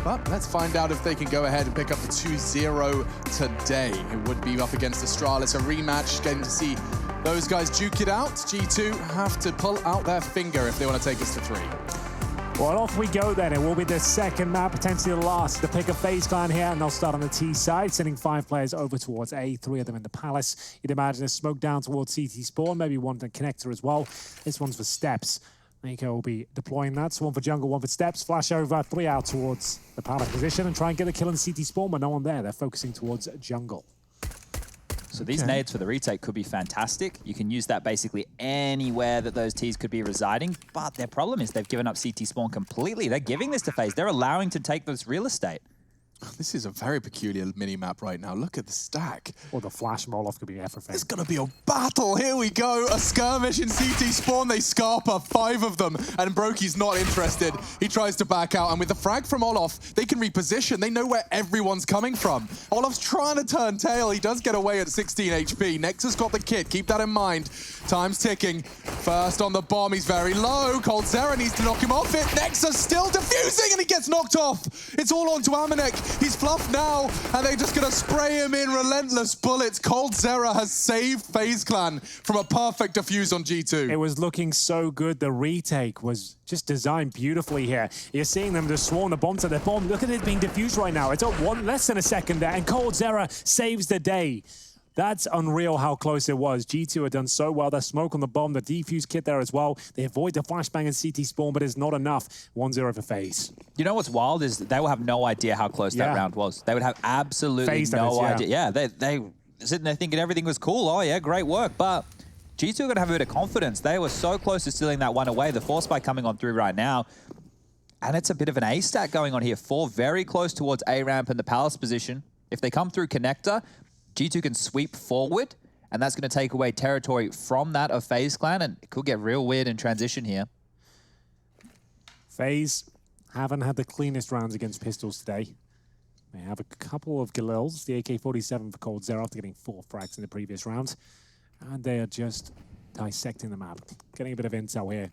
But let's find out if they can go ahead and pick up the 2-0 today. It would be up against Astralis, a rematch, getting to see those guys duke it out. G2 have to pull out their finger if they want to take us to 3. Well, off we go then. It will be the second map, potentially the last. The pick of FaZe Clan here, and they'll start on the T side, sending 5 players over towards A, 3 of them in the Palace. You'd imagine a smoke down towards CT spawn, maybe one to connector as well. This one's for Steps. Mako will be deploying that. So 1 for jungle, 1 for Steps. Flash over, 3 out towards the Palace position and try and get a kill in CT spawn, but no one there. They're focusing towards jungle. So these nades for the retake could be fantastic. You can use that basically anywhere that those Ts could be residing, but their problem is they've given up CT spawn completely. They're giving this to FaZe. They're allowing to take this real estate. This is a very peculiar mini-map right now. Look at the stack. Or the flash Moloff could be everything. It's going to be a battle. Here we go. A skirmish in CT spawn. They scarper 5 of them, and Broky's not interested. He tries to back out, and with the frag from Olof, they can reposition. They know where everyone's coming from. Olof's trying to turn tail. He does get away at 16 HP. Nexus got the kit. Keep that in mind. Time's ticking. First on the bomb. He's very low. coldzera needs to knock him off it. Nexus still defusing, and he gets knocked off. It's all onto Amanek. He's fluffed now, and they're just going to spray him in relentless bullets. coldzera has saved FaZe Clan from a perfect defuse on G2. It was looking so good. The retake was just designed beautifully here. You're seeing them just swarm the bomb to their bomb. Look at it being diffused right now. It's at less than a second there, and coldzera saves the day. That's unreal how close it was. G2 had done so well. The smoke on the bomb, the defuse kit there as well. They avoid the flashbang and CT spawn, but it's not enough. 1-0 for FaZe. You know what's wild is they will have no idea how close that round was. They would have absolutely no idea. Yeah, they sitting there thinking everything was cool. Oh yeah, great work. But G2 are going to have a bit of confidence. They were so close to stealing that one away. The force spike coming on through right now. And it's a bit of an A stack going on here. 4 very close towards A ramp and the Palace position. If they come through connector, G2 can sweep forward, and that's going to take away territory from that of FaZe Clan, and it could get real weird in transition here. FaZe haven't had the cleanest rounds against pistols today. They have a couple of Galils, the AK-47 for coldzera after getting 4 frags in the previous round, and they are just dissecting the map, getting a bit of intel here.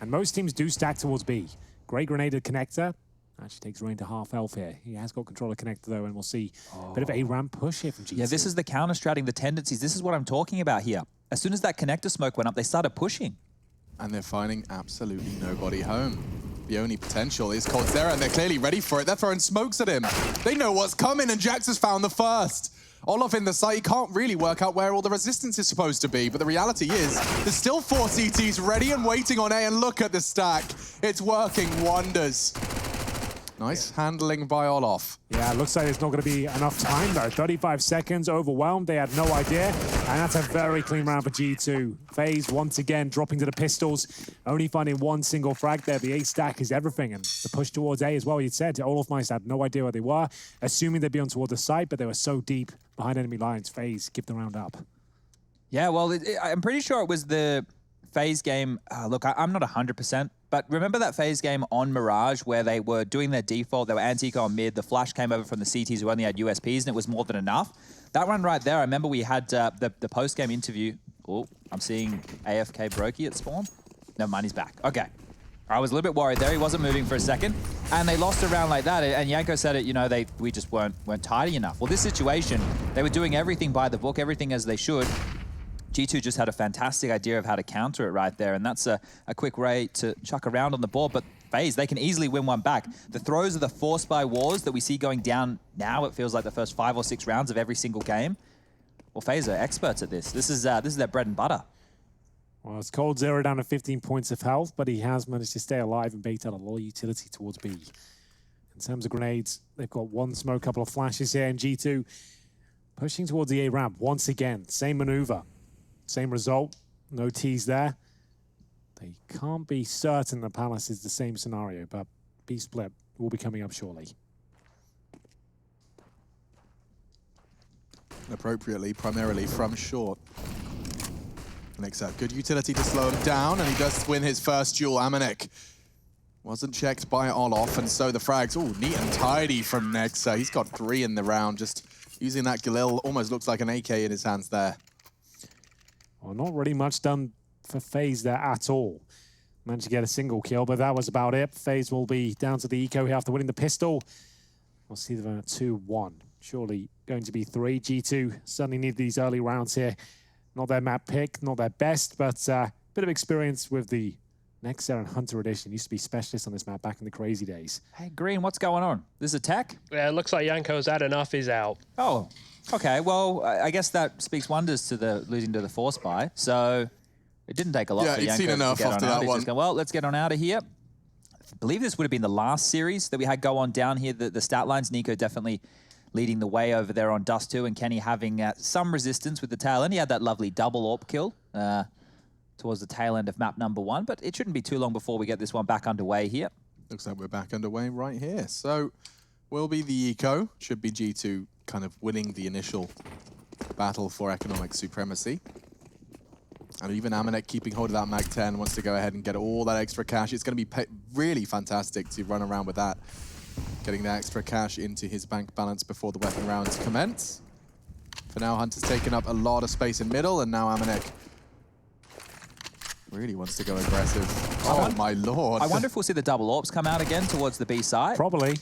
And most teams do stack towards B. Great grenaded connector. Actually takes Rain to half health here. He has got control of connector though, and we'll see a bit of a ramp push here from G2. Yeah, this is the counter-stratting, the tendencies. This is what I'm talking about here. As soon as that connector smoke went up, they started pushing. And they're finding absolutely nobody home. The only potential is coldzera, and they're clearly ready for it. They're throwing smokes at him. They know what's coming, and Jax has found the first. Olof in the site, he can't really work out where all the resistance is supposed to be, but the reality is there's still 4 CTs ready and waiting on A, and look at the stack. It's working wonders. Nice handling by Olof. Yeah, it looks like there's not going to be enough time though. 35 seconds, overwhelmed. They had no idea. And that's a very clean round for G2. FaZe once again dropping to the pistols. Only finding 1 single frag there. The A stack is everything. And the push towards A as well, you'd said. Olof Meister had no idea where they were, assuming they'd be on toward the side, but they were so deep behind enemy lines. FaZe give the round up. Yeah, well, I'm pretty sure it was the FaZe game. Look, I'm not 100%. But remember that FaZe game on Mirage where they were doing their default, they were anti-eco on mid, the flash came over from the CTs who only had USPs, and it was more than enough. That run right there, I remember we had the post-game interview. Oh, I'm seeing AFK Brokey at spawn. Never mind, he's back. Okay. I was a little bit worried there. He wasn't moving for a second. And they lost a round like that. And Yanko said it, you know, we just weren't tidy enough. Well, this situation, they were doing everything by the book, everything as they should. G2 just had a fantastic idea of how to counter it right there, and that's a quick way to chuck around on the board, but FaZe, they can easily win one back. The throws are the force by wars that we see going down now. It feels like the first 5 or 6 rounds of every single game. Well, FaZe are experts at this. This is their bread and butter. Well, it's coldzera down to 15 points of health, but he has managed to stay alive and bait out a lot of utility towards B. In terms of grenades, they've got 1 smoke, couple of flashes here, and G2 pushing towards the A ramp once again. Same maneuver. Same result, no T's there. They can't be certain the Palace is the same scenario, but B split will be coming up shortly. Appropriately, primarily from short. Nexa, good utility to slow him down, and he does win his first duel. Amanek wasn't checked by Olof, and so the frags, oh, neat and tidy from Nexa. He's got 3 in the round, just using that Galil, almost looks like an AK in his hands there. Well, not really much done for FaZe there at all. Managed to get a single kill, but that was about it. FaZe will be down to the eco here after winning the pistol. We'll see them at 2-1. Surely going to be 3. G2 certainly need these early rounds here. Not their map pick, not their best, but a bit of experience with the Next and Hunter edition. Used to be specialist on this map back in the crazy days. Hey, Green, what's going on? This is a tech? Yeah, it looks like Yanko's had enough. He's out. Oh, okay. Well, I guess that speaks wonders to the losing to the Force buy. So it didn't take a lot for he'd Yanko seen enough to get after on out. that He's one. just going, well, let's get on out of here. I believe this would have been the last series that we had go on down here. The stat lines, Nico definitely leading the way over there on Dust 2, and Kenny having some resistance with the tail end. He had that lovely double AWP kill towards the tail end of map number 1, but it shouldn't be too long before we get this one back underway here. Looks like we're back underway right here. So will be the eco. Should be G2 kind of winning the initial battle for economic supremacy. And even Amanek keeping hold of that Mag 10 wants to go ahead and get all that extra cash. It's going to be really fantastic to run around with that. Getting that extra cash into his bank balance before the weapon rounds commence. For now, Hunter's taken up a lot of space in middle, and now Amanek really wants to go aggressive. Oh my lord. I wonder if we'll see the double AWPs come out again towards the B side. Probably.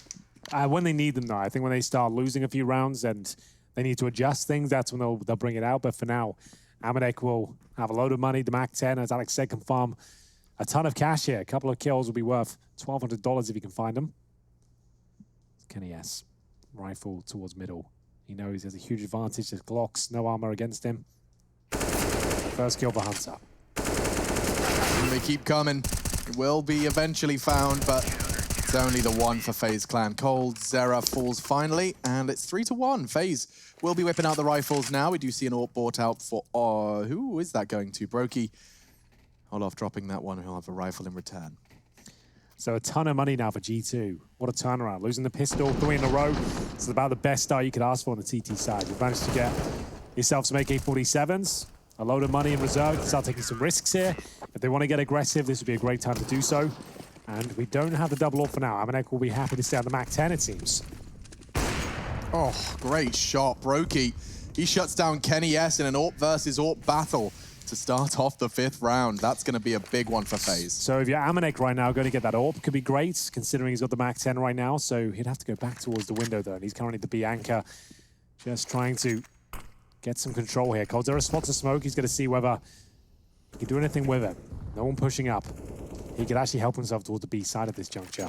When they need them, though. I think when they start losing a few rounds and they need to adjust things, that's when they'll bring it out. But for now, Amanek will have a load of money. The Mac 10, as Alex said, can farm a ton of cash here. A couple of kills will be worth $1,200 if he can find them. Kenny S. Rifle towards middle. He knows he has a huge advantage. There's Glocks, no armor against him. First kill for Hunter. And they keep coming. It will be eventually found, but it's only the one for FaZe Clan. Cold, Zera falls finally, and it's 3-1. FaZe will be whipping out the rifles now. We do see an AWP bought out for, who is that going to? Brokey. Olaf dropping that one. He'll have a rifle in return. So a ton of money now for G2. What a turnaround. Losing the pistol 3 in a row. It's about the best start you could ask for on the TT side. You've managed to get yourself some AK-47s, a load of money in reserve. You can start taking some risks here. If they want to get aggressive, this would be a great time to do so. And we don't have the double AWP for now. Amanek will be happy to stay on the Mac 10, it seems. Oh, great shot. Brokey. He shuts down Kenny S in an AWP versus AWP battle to start off the 5th round. That's going to be a big one for FaZe. So if you're Amanek right now, going to get that AWP could be great, considering he's got the Mac 10 right now. So he'd have to go back towards the window, though. And he's currently the B anchor, just trying to get some control here. Coldzera spots a smoke. He's going to see whether he can do anything with it. No one pushing up. He could actually help himself towards the B side at this juncture.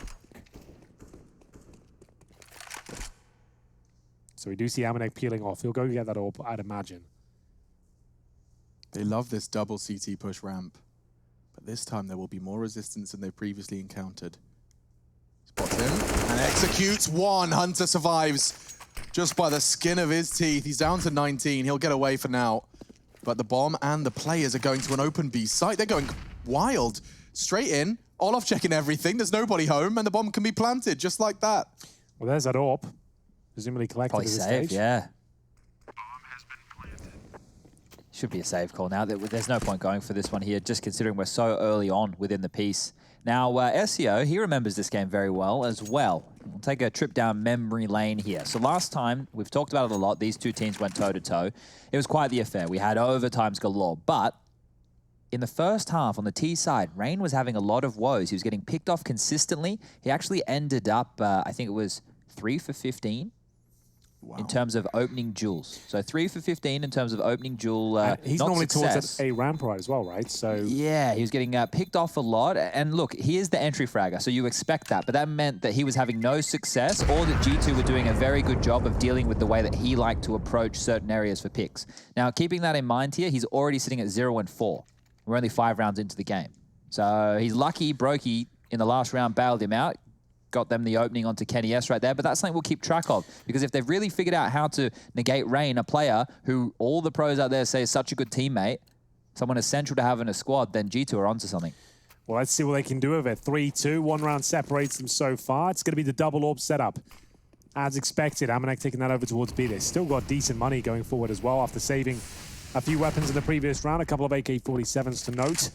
So we do see Amanek peeling off. He'll go get that AWP, I'd imagine. They love this double CT push ramp, but this time there will be more resistance than they've previously encountered. Spots him and executes one. Hunter survives just by the skin of his teeth. He's down to 19. He'll get away for now. But the bomb and the players are going to an open B site. They're going wild. Straight in. Olaf checking everything. There's nobody home, and the bomb can be planted just like that. Well, there's that AWP. Presumably collected Probably at this safe, stage. yeah. Should be a save call now. There's no point going for this one here, just considering we're so early on within the piece. Now, SEO, he remembers this game very well as well. We'll take a trip down memory lane here. So last time, we've talked about it a lot, these two teams went toe-to-toe. It was quite the affair. We had overtimes galore, but in the first half on the T side, Rain was having a lot of woes. He was getting picked off consistently. He actually ended up, I think it was 3 for 15. Wow. In terms of opening duels. So 3 for 15 in terms of opening duel he's not normally success. towards a ramp right as well, right? So yeah, he was getting picked off a lot. And look, he is the entry fragger, so you expect that. But that meant that he was having no success, or that G2 were doing a very good job of dealing with the way that he liked to approach certain areas for picks. Now, keeping that in mind here, he's already sitting at 0-4. We're only 5 rounds into the game. So he's lucky Brokey in the last round bailed him out. Got them the opening onto Kenny S right there, but that's something we'll keep track of, because if they've really figured out how to negate Rain, a player who all the pros out there say is such a good teammate, someone essential to have in a squad, then G2 are onto something. Well, let's see what they can do with it. 3-2, 1 round separates them so far. It's going to be the double AWP setup. As expected, Amanek taking that over towards B. They've still got decent money going forward as well after saving a few weapons in the previous round, a couple of AK-47s to note.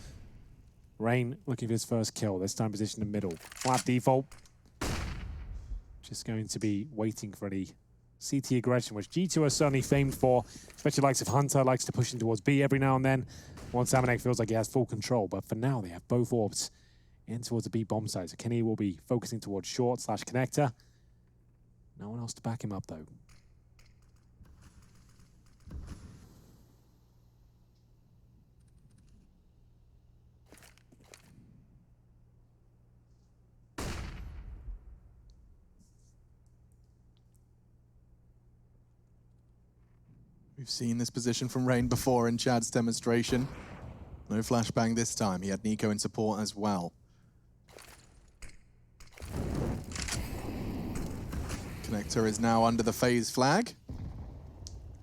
Rain looking for his first kill, this time positioned in middle. Flat default. Just going to be waiting for any CT aggression, which G2 are certainly famed for, especially likes of Hunter, likes to push in towards B every now and then, once Amanek feels like he has full control. But for now, they have both AWPs in towards the B bomb site. So Kenny will be focusing towards short / connector. No one else to back him up though. We've seen this position from Rain before in Chad's demonstration. No flashbang this time. He had Nico in support as well. Connector is now under the FaZe flag.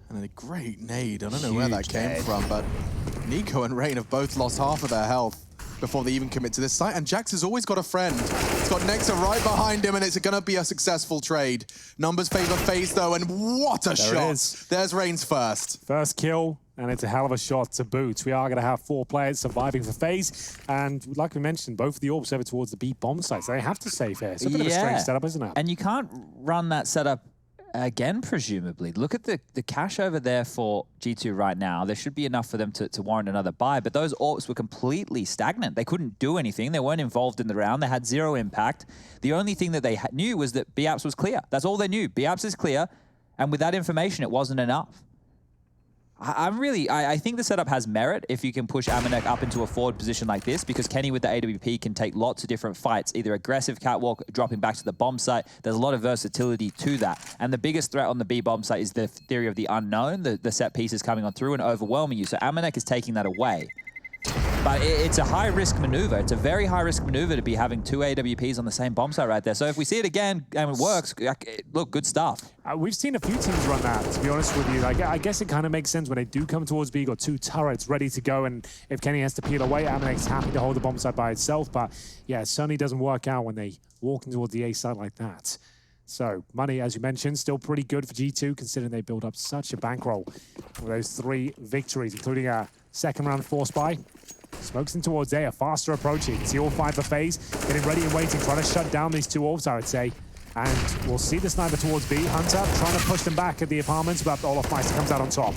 And a great nade. I don't know where that came from, but Nico and Rain have both lost half of their health before they even commit to this site. And Jax has always got a friend. He's got Nexa right behind him, and it's going to be a successful trade. Numbers favor FaZe, though, and what a shot. There's Rain's first. First kill, and it's a hell of a shot to boot. We are going to have 4 players surviving for FaZe, and like we mentioned, both of the orbs over towards the B bomb site, so they have to save here. It's a bit of a strange setup, isn't it? And you can't run that setup again, presumably. Look at the cash over there for G2 right now. There should be enough for them to warrant another buy, but those orbs were completely stagnant. They couldn't do anything. They weren't involved in the round. They had 0 impact. The only thing that they knew was that B-Apps was clear. That's all they knew. B-Apps is clear, and with that information, it wasn't enough. I think the setup has merit if you can push Amanek up into a forward position like this, because Kenny with the AWP can take lots of different fights, either aggressive catwalk, dropping back to the bomb site. There's a lot of versatility to that. And the biggest threat on the B bomb site is the theory of the unknown, the set pieces coming on through and overwhelming you. So Amanek is taking that away. But it's a high-risk maneuver. It's a very high-risk maneuver to be having 2 AWPs on the same bomb site right there. So if we see it again and it works, look, good stuff. We've seen a few teams run that, to be honest with you. I guess it kind of makes sense when they do come towards B, got 2 turrets ready to go, and if Kenny has to peel away, Amanek's happy to hold the bomb site by itself. But yeah, it certainly doesn't work out when they walk in towards the A site like that. So, money, as you mentioned, still pretty good for G2, considering they build up such a bankroll with those 3 victories, including a second-round force buy. Smokes in towards A, a faster approach. You can see all 5 for FaZe, getting ready and waiting, trying to shut down these 2 orbs, I would say. And we'll see the sniper towards B. Hunter trying to push them back at the apartments, but Olaf Meister comes out on top.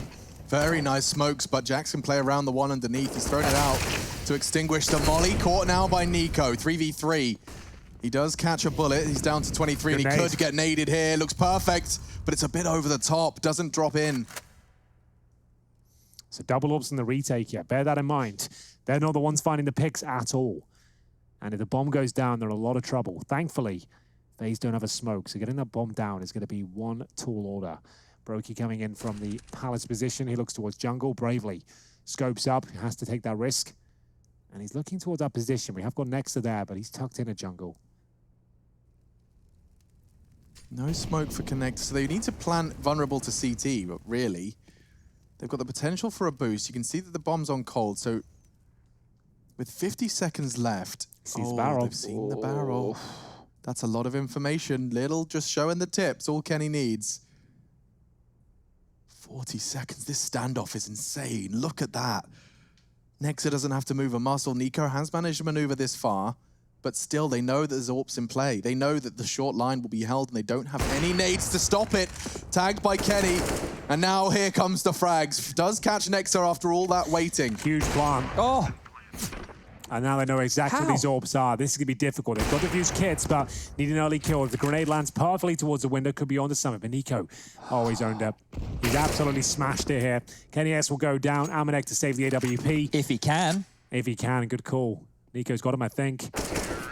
Very nice smokes, but Jax can play around the one underneath. He's thrown it out to extinguish the molly. Caught now by Nico, 3v3. He does catch a bullet. He's down to 23, and he could get naded here. Looks perfect, but it's a bit over the top. Doesn't drop in. So double orbs in the retake here. Bear that in mind. They're not the ones finding the picks at all. And if the bomb goes down, they're in a lot of trouble. Thankfully, FaZe don't have a smoke, so getting that bomb down is going to be one tall order. Brokey coming in from the palace position. He looks towards jungle bravely. Scopes up, has to take that risk. And he's looking towards that position. We have got Nexa there, but he's tucked in a jungle. No smoke for Connect, so they need to plant vulnerable to CT, but really, they've got the potential for a boost. You can see that the bomb's on cold, so with 50 seconds left, the barrel. They've seen the barrel. That's a lot of information. Little just showing the tips, all Kenny needs. 40 seconds, this standoff is insane. Look at that. Nexa doesn't have to move a muscle. Nico has managed to maneuver this far, but still they know that there's AWPs in play. They know that the short line will be held and they don't have any nades to stop it. Tagged by Kenny, and now here comes the frags. Does catch Nexa after all that waiting. Huge plant. Oh! And now they know exactly what these orbs are. This is going to be difficult. They've got the fuse kits, but need an early kill. If the grenade lands perfectly towards the window, could be on the summit. But Nico, he's owned up. He's absolutely smashed it here. Kenny S will go down. Amanek to save the AWP. If he can. If he can, good call. Nico's got him, I think.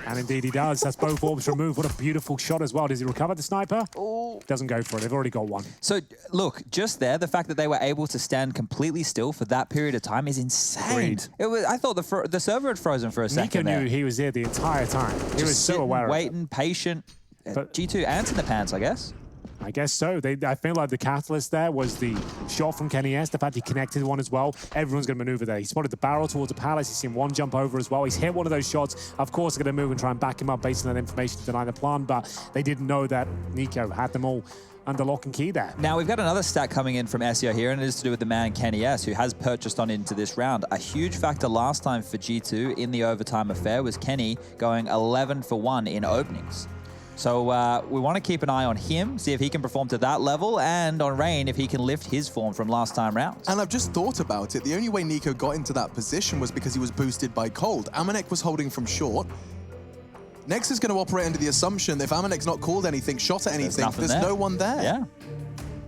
And indeed he does. That's both orbs removed. What a beautiful shot as well. Does he recover the sniper? Oh. Doesn't go for it. They've already got one. So, look, just there, the fact that they were able to stand completely still for that period of time is insane. I thought the server had frozen for a second Nico knew he was here the entire time. He was so aware of it. Waiting, patient. But G2 ants in the pants, I guess. I guess so. I feel like the catalyst there was the shot from Kenny S, the fact he connected one as well. Everyone's going to maneuver there. He spotted the barrel towards the palace. He's seen one jump over as well. He's hit one of those shots. Of course, they're going to move and try and back him up based on that information to deny the plan, but they didn't know that Nico had them all under lock and key there. Now, we've got another stat coming in from SEO here, and it is to do with the man Kenny S, who has purchased on into this round. A huge factor last time for G2 in the overtime affair was Kenny going 11 for 1 in openings. So we want to keep an eye on him, see if he can perform to that level, and on Rain, if he can lift his form from last time rounds. And I've just thought about it. The only way Nico got into that position was because he was boosted by cold. Amanek was holding from short. Nex is going to operate under the assumption that if Amanek's not called anything, shot at anything, there's no one there. Yeah.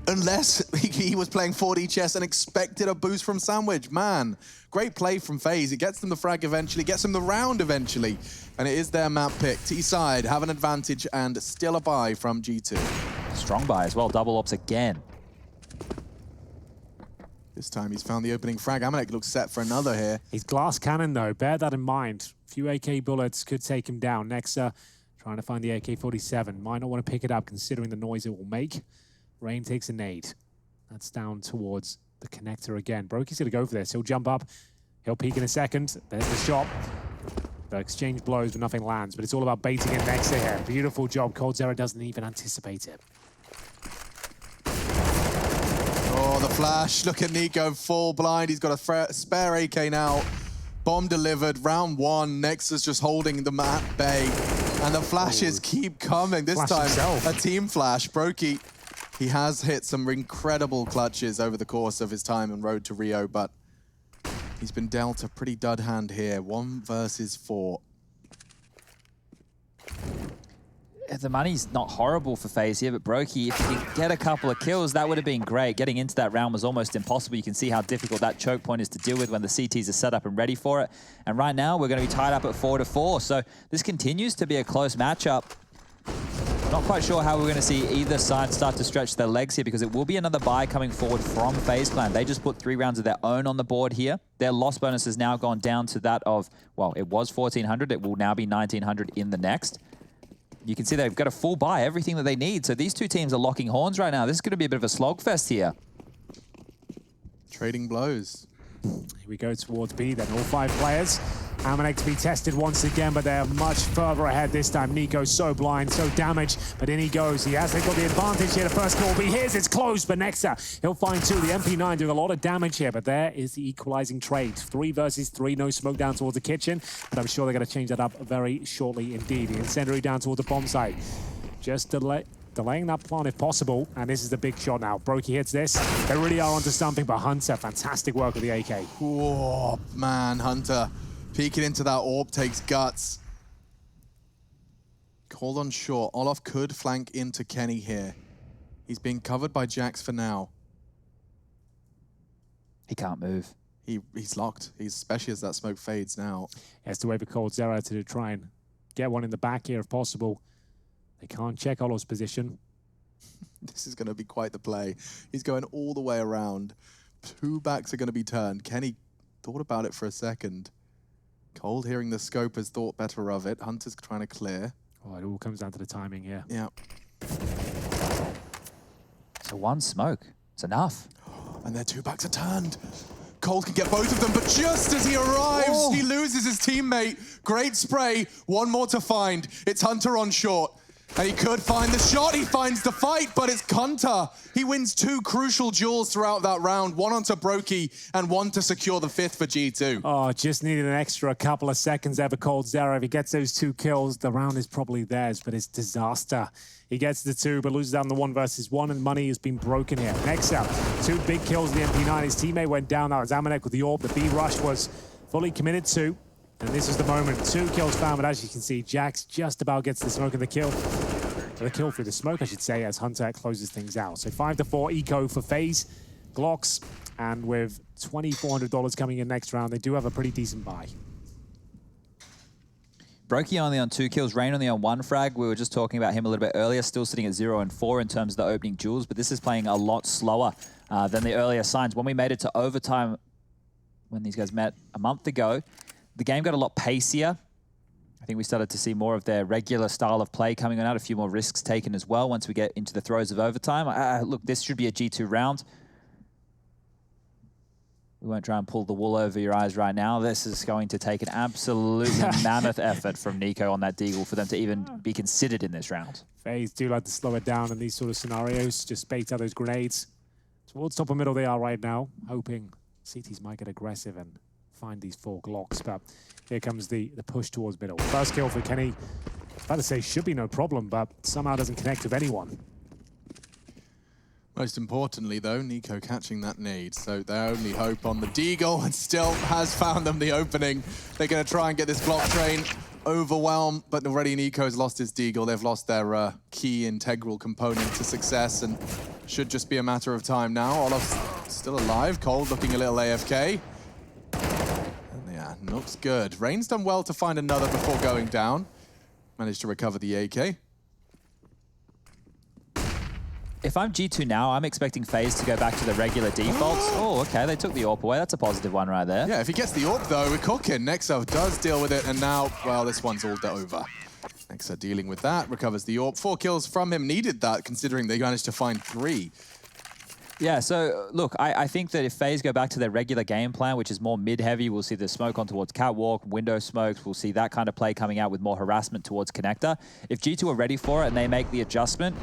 Unless he was playing 4D chess and expected a boost from Sandwich. Man, great play from FaZe. It gets them the frag eventually, gets them the round eventually. And it is their map pick. T-side have an advantage and still a buy from G2. Strong buy as well, double ops again. This time he's found the opening frag. Amanek looks set for another here. He's glass cannon though, bear that in mind. A few AK bullets could take him down. Nexa trying to find the AK-47. Might not want to pick it up considering the noise it will make. Rain takes a nade. That's down towards the connector again. Brokey's going to go for this. He'll jump up. He'll peek in a second. There's the shot. The exchange blows, but nothing lands. But it's all about baiting in Nexa here. Beautiful job. coldzera doesn't even anticipate it. Oh, the flash. Look at Nico full blind. He's got a spare AK now. Bomb delivered. Round one. Nexa's just holding the map bay. And the flashes keep coming. This time, a team flash. Brokey, he has hit some incredible clutches over the course of his time on Road to Rio, but he's been dealt a pretty dud hand here. 1 versus 4. The money's not horrible for FaZe here, but Brokey, if he could get a couple of kills, that would have been great. Getting into that round was almost impossible. You can see how difficult that choke point is to deal with when the CTs are set up and ready for it. And right now, we're going to be tied up at 4-4. So this continues to be a close matchup. Not quite sure how we're going to see either side start to stretch their legs here, because it will be another buy coming forward from FaZe Clan. They just put 3 rounds of their own on the board here. Their loss bonus has now gone down to that of, well, it was 1,400. It will now be 1,900 in the next. You can see they've got a full buy, everything that they need. So these two teams are locking horns right now. This is going to be a bit of a slogfest here. Trading blows. Here we go towards B then, all 5 players. Amanek to be tested once again, but they're much further ahead this time. Nico's so blind, so damaged, but in he goes. He hasn't got the advantage here. The first kill will be his. It's close, but Nexa, he'll find 2. The MP9 doing a lot of damage here, but there is the equalizing trade. 3 versus 3, no smoke down towards the kitchen, but I'm sure they're going to change that up very shortly indeed. The incendiary down towards the bomb site. Just delaying that plan if possible, and this is the big shot now. Brokey hits this. They really are onto something, but Hunter, fantastic work with the AK. Oh, man, Hunter. Peeking into that orb takes guts. Called on short. Olof could flank into Kenny here. He's being covered by Jax for now. He can't move. He's locked. Especially as that smoke fades now. He has to wait for coldzera to try and get one in the back here if possible. They can't check Olof's position. This is going to be quite the play. He's going all the way around. 2 backs are going to be turned. Kenny thought about it for a second. Cold, hearing the scope, has thought better of it. Hunter's trying to clear. Oh, it all comes down to the timing here. Yeah. So 1 smoke. It's enough. And their 2 backs are turned. Cold can get both of them, but just as he arrives, he loses his teammate. Great spray. 1 more to find. It's Hunter on short. And he could find the shot. He finds the fight, but it's Hunter. He wins 2 crucial duels throughout that round. 1 onto Brokey and 1 to secure the 5th for G2. Oh, just needed an extra couple of seconds there for coldzera. If he gets those 2 kills, the round is probably theirs, but it's disaster. He gets the 2, but loses down the 1 versus 1, and money has been broken here. Next up, 2 big kills with the MP9. His teammate went down. That was Amanek with the orb. The B rush was fully committed to. And this is the moment. 2 kills found, but as you can see, Jax just about gets the smoke and the kill. The kill through the smoke, I should say, as Hunter closes things out. So 5-4 eco for FaZe, Glocks, and with $2,400 coming in next round, they do have a pretty decent buy. Brokey only on 2 kills, Rain only on 1 frag. We were just talking about him a little bit earlier, still sitting at 0 and 4 in terms of the opening duels, but this is playing a lot slower than the earlier signs. When we made it to overtime, when these guys met a month ago, the game got a lot pacier. I think we started to see more of their regular style of play coming out, a few more risks taken as well once we get into the throes of overtime. Look, this should be a G2 round. We won't try and pull the wool over your eyes right now. This is going to take an absolutely mammoth effort from Nico on that deagle for them to even be considered in this round. FaZe do like to slow it down in these sort of scenarios, just bait out those grenades. Towards top and middle they are right now, hoping CTs might get aggressive and find these 4 Glocks, but here comes the push towards middle. First kill for Kenny. I was about to say should be no problem, but somehow doesn't connect with anyone. Most importantly, though, Nico catching that nade, so their only hope on the deagle, and still has found them the opening. They're going to try and get this Glock train overwhelm, but already Nico's lost his deagle. They've lost their key integral component to success, and should just be a matter of time now. Olof's still alive. Cold looking a little AFK. And yeah, looks good. Rain's done well to find another before going down. Managed to recover the AK. If I'm G2 now, I'm expecting FaZe to go back to the regular defaults. Oh, okay, they took the AWP away. That's a positive one right there. Yeah, if he gets the AWP though, we're cooking. Nexa does deal with it, and now, well, this one's all over. Nexa dealing with that, recovers the AWP. 4 kills from him, needed that considering they managed to find 3. Yeah, so look, I think that if FaZe go back to their regular game plan, which is more mid-heavy, we'll see the smoke on towards Catwalk, window smokes, we'll see that kind of play coming out with more harassment towards Connector. If G2 are ready for it and they make the adjustment,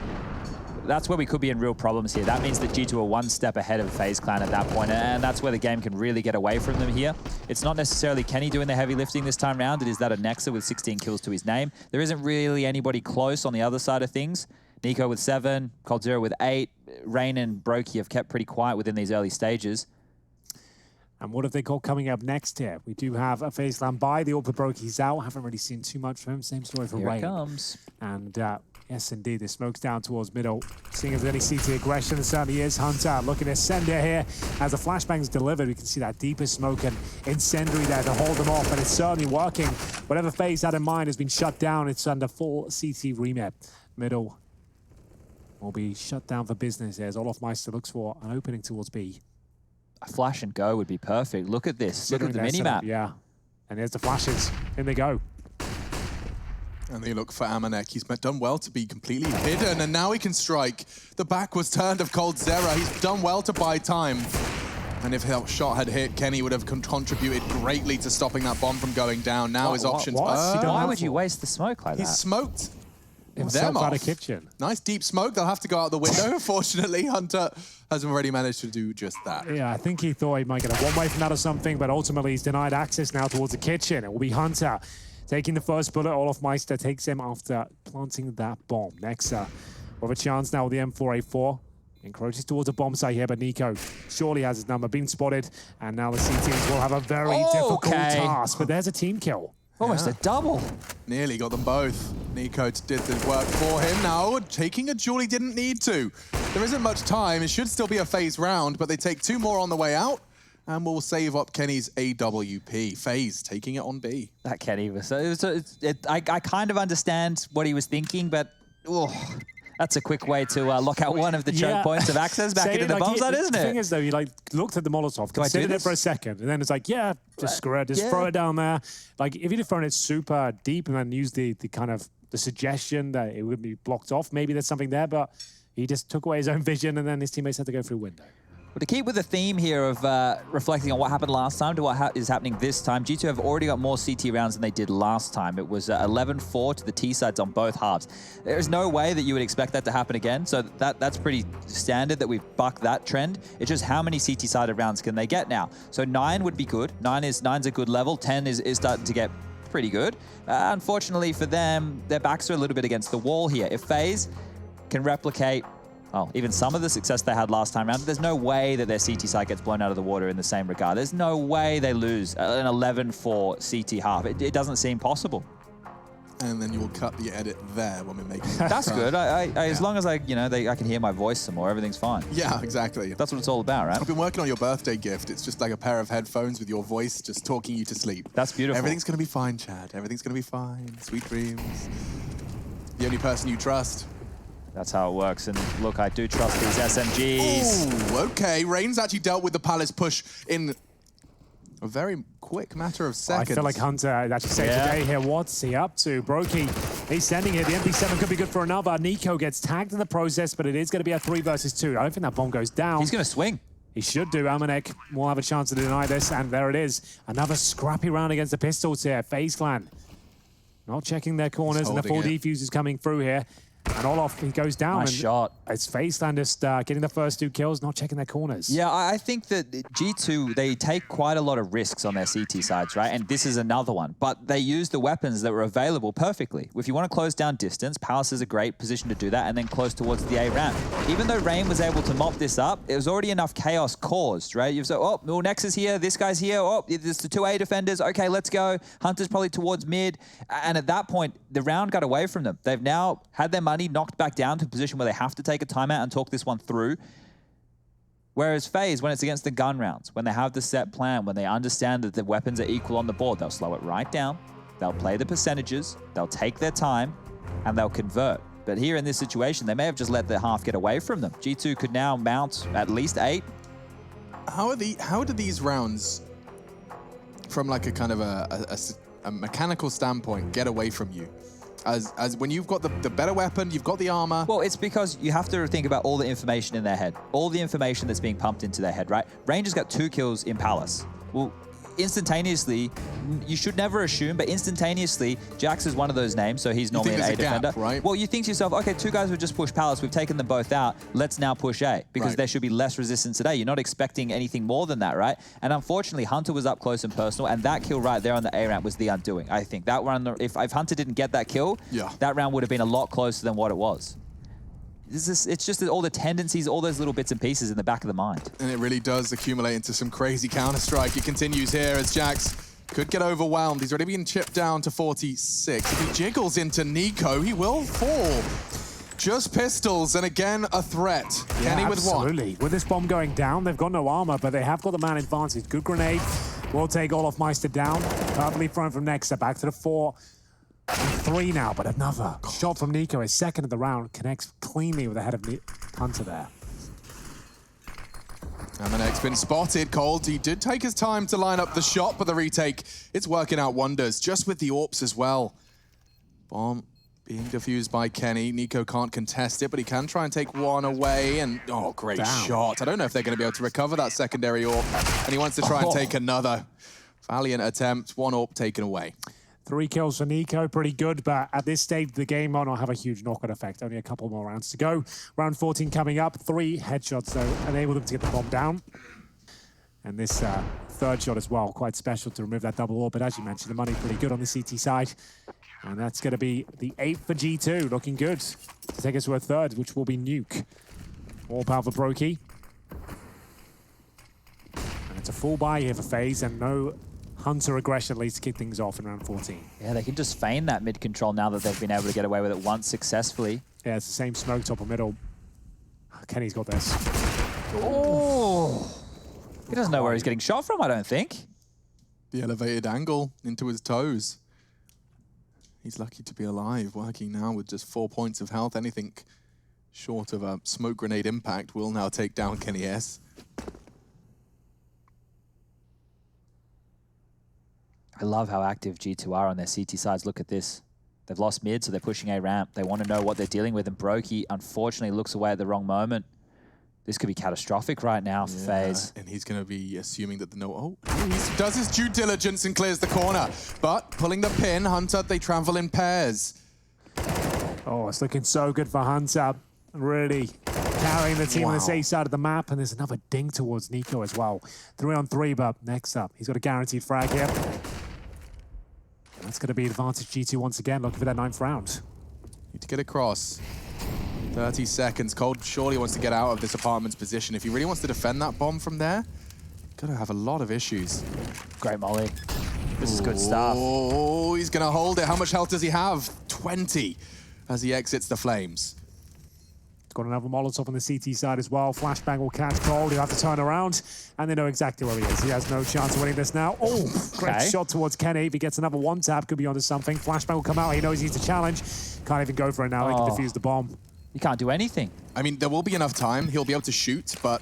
that's where we could be in real problems here. That means that G2 are one step ahead of FaZe Clan at that point, and that's where the game can really get away from them here. It's not necessarily Kenny doing the heavy lifting this time around. It is that of Nexa with 16 kills to his name. There isn't really anybody close on the other side of things. Nico with 7, coldzera with 8. Rain and Brokey have kept pretty quiet within these early stages. And what have they got coming up next here? We do have a FaZe Clan by the AWP for Brokey's out. Haven't really seen too much from him. Same story for Here Rain. it comes. And yes, indeed, the smoke's down towards middle. Seeing if there's any CT aggression, there certainly is. Hunter looking to send it here. As the flashbang's delivered, we can see that deeper smoke and incendiary there to hold them off, and it's certainly working. Whatever FaZe had in mind has been shut down. It's under full CT remap. Middle will be shut down for business as Olofmeister looks for an opening towards B. A flash and go would be perfect. Look at this. Look at the mini-map. Yeah, and there's the flashes. In they go. And they look for Amanek. He's done well to be completely hidden, and now he can strike. The back was turned of coldzera. He's done well to buy time. And if that shot had hit, Kenny would have contributed greatly to stopping that bomb from going down. Now his options... Why would you waste the smoke like that? He's smoked them out off. of kitchen. Nice deep smoke. They'll have to go out the window. Unfortunately, Hunter has already managed to do just that. Yeah, I think he thought he might get a one-way from that or something, but ultimately he's denied access now towards the kitchen. It will be Hunter taking the first bullet. Olofmeister takes him after planting that bomb. Nexa with a chance now with the M4A4. Encroaches towards a bomb site here, but Nico surely has his number. Been spotted, and now the C teams will have a very difficult task, but there's a team kill. Almost a double. Nearly got them both. Nico did the work for him. Now, taking a duel he didn't need to. There isn't much time. It should still be a FaZe round, but they take 2 more on the way out, and we'll save up Kenny's AWP. FaZe taking it on B. That Kenny was... I kind of understand what he was thinking, but... that's a quick way to lock out one of the choke points of access back into the bomb site, isn't it? The thing is, though, he looked at the Molotov, considered it for a second, and then it's like, yeah, just screw it, just throw it down there. Like, if he'd have thrown it super deep and then used the kind of the suggestion that it would be blocked off, maybe there's something there, but he just took away his own vision, and then his teammates had to go through a window. But to keep with the theme here of reflecting on what happened last time to what is happening this time, G2 have already got more CT rounds than they did last time. It was 11-4 to the T sides on both halves. There's no way that you would expect that to happen again, so that's pretty standard that we've bucked that trend. It's just how many CT-sided rounds can they get now? So 9 would be good. 9's a good level. 10 is starting to get pretty good. Unfortunately for them, their backs are a little bit against the wall here. If FaZe can replicate even some of the success they had last time around, there's no way that their CT side gets blown out of the water in the same regard. There's no way they lose an 11-4 CT half. It doesn't seem possible. And then you will cut the edit there when we make it. That's good. As long as I can hear my voice some more, everything's fine. Yeah, exactly. That's what it's all about, right? I've been working on your birthday gift. It's just like a pair of headphones with your voice just talking you to sleep. That's beautiful. Everything's going to be fine, Chad. Everything's going to be fine. Sweet dreams. The only person you trust. That's how it works. And look, I do trust these SMGs. Ooh, okay. Rain's actually dealt with the Palace push in a very quick matter of seconds. I feel like Hunter actually saved the day here. What's he up to? Brokey, he's sending it. The MP7 could be good for another. Nico gets tagged in the process, but it is going to be a 3 versus 2. I don't think that bomb goes down. He's going to swing. He should do. Amanek will have a chance to deny this, and there it is. Another scrappy round against the pistols here. FaZe Clan not checking their corners, and the full defuse is coming through here. And Olof, he goes down. Nice and shot. It's FaZe just getting the first 2 kills, not checking their corners. Yeah, I think that G2, they take quite a lot of risks on their CT sides, right? And this is another one. But they use the weapons that were available perfectly. If you want to close down distance, Palace is a great position to do that, and then close towards the A ramp. Even though Rain was able to mop this up, it was already enough chaos caused, right? You've said, oh, well, Nex is here, this guy's here, oh, there's the 2 A defenders, okay, let's go. Hunter's probably towards mid. And at that point, the round got away from them. They've now had their money knocked back down to a position where they have to take a timeout and talk this one through. Whereas FaZe, when it's against the gun rounds, when they have the set plan, when they understand that the weapons are equal on the board, they'll slow it right down, they'll play the percentages, they'll take their time, and they'll convert. But here in this situation, they may have just let the half get away from them. G2 could now mount at least 8. How do these rounds, from like a kind of a mechanical standpoint, get away from you? As when you've got the better weapon, you've got the armor. Well, it's because you have to think about all the information in their head. All the information that's being pumped into their head, right? Rangers got 2 kills in Palace. Well, instantaneously, you should never assume, but instantaneously, Jax is one of those names, so he's normally an A defender. Right? Well, you think to yourself, okay, 2 guys would just push Palace, we've taken them both out, let's now push A, because there should be less resistance today. You're not expecting anything more than that, right? And unfortunately, Hunter was up close and personal, and that kill right there on the A ramp was the undoing, I think. That run, if Hunter didn't get that kill, that round would have been a lot closer than what it was. It's just all the tendencies, all those little bits and pieces in the back of the mind. And it really does accumulate into some crazy Counter-Strike. It continues here as Jax could get overwhelmed. He's already been chipped down to 46. If he jiggles into Nico, he will fall. Just pistols, and again, a threat. Yeah, Kenny with one. Absolutely. With this bomb going down, they've got no armor, but they have got the man advantage. Good grenade. Will take Olof Meister down. Perfectly thrown from Nexa. Back to the 4. And 3 now, but another shot from Nico, his second of the round, connects cleanly with the head of Hunter there. Amanek's been spotted, Cold. He did take his time to line up the shot, but the retake, it's working out wonders, just with the AWPs as well. Bomb being defused by Kenny. Nico can't contest it, but he can try and take one away, and oh, great shot. I don't know if they're going to be able to recover that secondary AWP, and he wants to try and take another. Valiant attempt, 1 AWP taken away. 3 kills for Nico, pretty good, but at this stage of the game might not have a huge knock-on effect. Only a couple more rounds to go. Round 14 coming up. 3 headshots, though, enable them to get the bomb down. And this third shot as well, quite special to remove that double AWP. But as you mentioned, the money pretty good on the CT side. And that's going to be the 8 for G2, looking good to take us to a third, which will be Nuke. All power for Brokey. And it's a full buy here for FaZe, and no Hunter aggression leads to kick things off in round 14. Yeah, they can just feign that mid control now that they've been able to get away with it once successfully. Yeah, it's the same smoke top or middle. Kenny's got this. Oh! He doesn't know where he's getting shot from, I don't think. The elevated angle into his toes. He's lucky to be alive, working now with just 4 points of health. Anything short of a smoke grenade impact will now take down Kenny S. I love how active G2 are on their CT sides. Look at this. They've lost mid, so they're pushing A ramp. They want to know what they're dealing with, and Brokey, unfortunately, looks away at the wrong moment. This could be catastrophic right now for FaZe. And he's going to be assuming that he does his due diligence and clears the corner. But pulling the pin, Hunter, they travel in pairs. Oh, it's looking so good for Hunter. Really carrying the team on the safe side of the map, and there's another ding towards Nico as well. 3 on 3, but next up, he's got a guaranteed frag here. That's going to be advantage G2 once again, looking for that 9th round. Need to get across. 30 seconds. Cold surely wants to get out of this apartment's position. If he really wants to defend that bomb from there, gonna have a lot of issues. Great molly. This is good stuff. Oh, he's gonna hold it. How much health does he have? 20 as he exits the flames. Got another Molotov on the CT side as well. Flashbang will catch Cold. He'll have to turn around, and they know exactly where he is. He has no chance of winning this now. Oh, great shot towards Kenny. If he gets another 1-tap, could be onto something. Flashbang will come out. He knows he needs a challenge. Can't even go for it now. They can defuse the bomb. You can't do anything. I mean, there will be enough time. He'll be able to shoot, but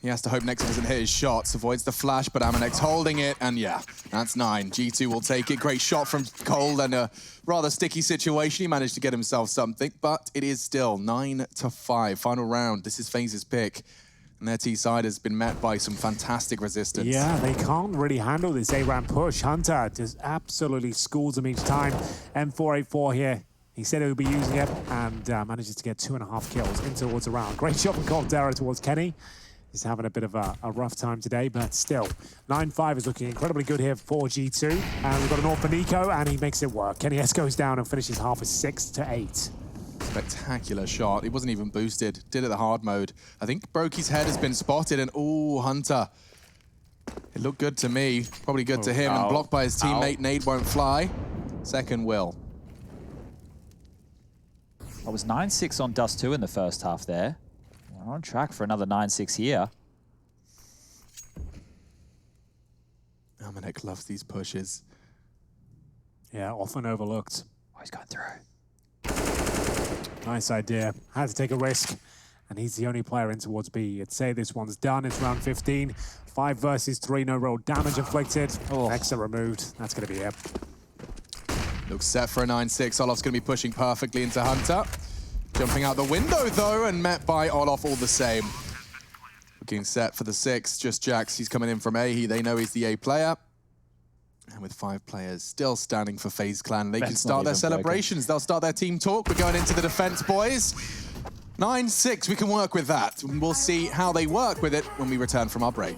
he has to hope Nexa doesn't hit his shots. Avoids the flash, but Amanex holding it, and yeah, that's 9. G2 will take it. Great shot from Cold, and a rather sticky situation. He managed to get himself something, but it is still 9-5. Final round. This is FaZe's pick. And their T-side has been met by some fantastic resistance. Yeah, they can't really handle this A-ramp push. Hunter just absolutely schools them each time. M484 here He said he would be using it and manages to get 2.5 kills in towards the round. Great shot from Caldera towards Kenny. He's having a bit of a rough time today, but still, 9-5 is looking incredibly good here for G2. And we've got an AWP for Nico, and he makes it work. Kenny S goes down and finishes half with 6-8. Spectacular shot. He wasn't even boosted. Did it the hard mode. I think Brokey's head has been spotted, and ooh, Hunter. It looked good to me. Probably good to him, and blocked by his teammate. Nade won't fly. Second will. I was 9-6 on Dust 2 in the first half there. We're on track for another 9-6 here. Almanek loves these pushes. Yeah, often overlooked. Oh, he's going through. Nice idea. Had to take a risk. And he's the only player in towards B. I'd say this one's done. It's round 15. 5 versus 3, no real damage inflicted. Oh. Nexa removed. That's going to be it. Looks set for a 9-6. Olof's going to be pushing perfectly into Hunter. Jumping out the window, though, and met by Olof all the same. Looking set for the 6. Just Jax. He's coming in from A. They know he's the A player. And with 5 players still standing for FaZe Clan, they can start their celebrations. They'll start their team talk. We're going into the defense, boys. 9-6, we can work with that. And we'll see how they work with it when we return from our break.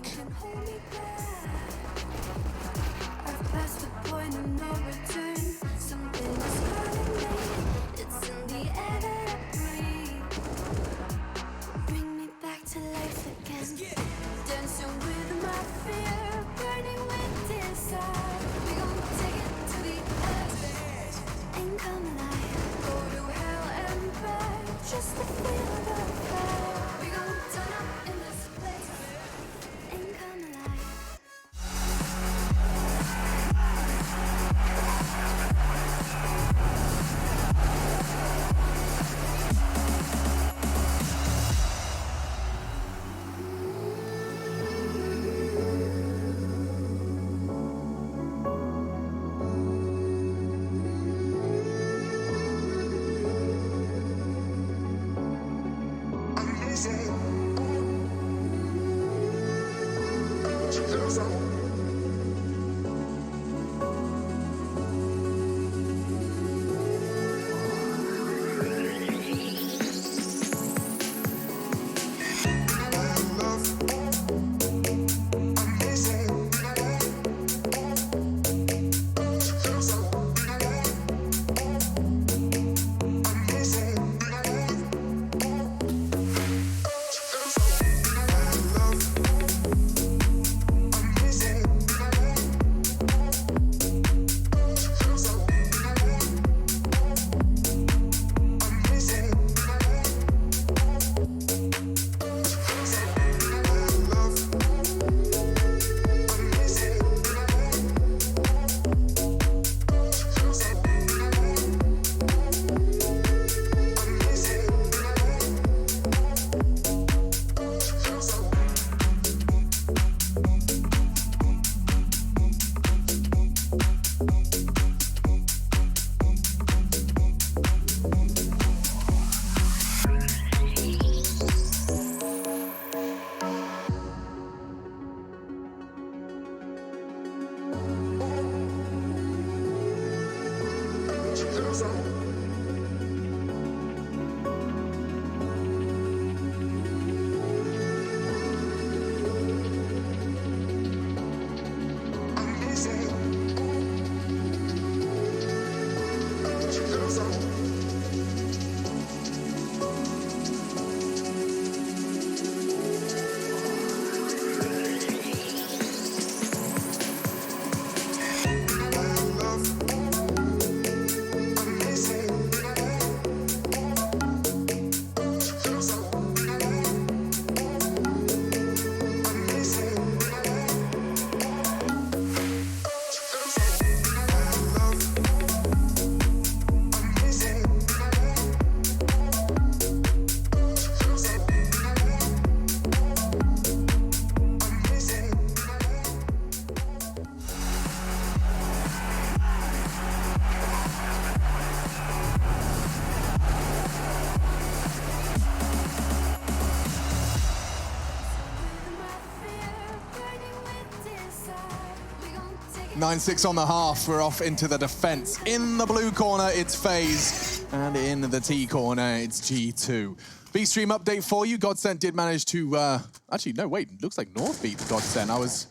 Nine 6 on the half. We're off into the defense. In the blue corner, it's FaZe. And in the T corner, it's G2. B-Stream update for you. Godsent did manage to... actually, no, wait. Looks like North beat Godsent. I was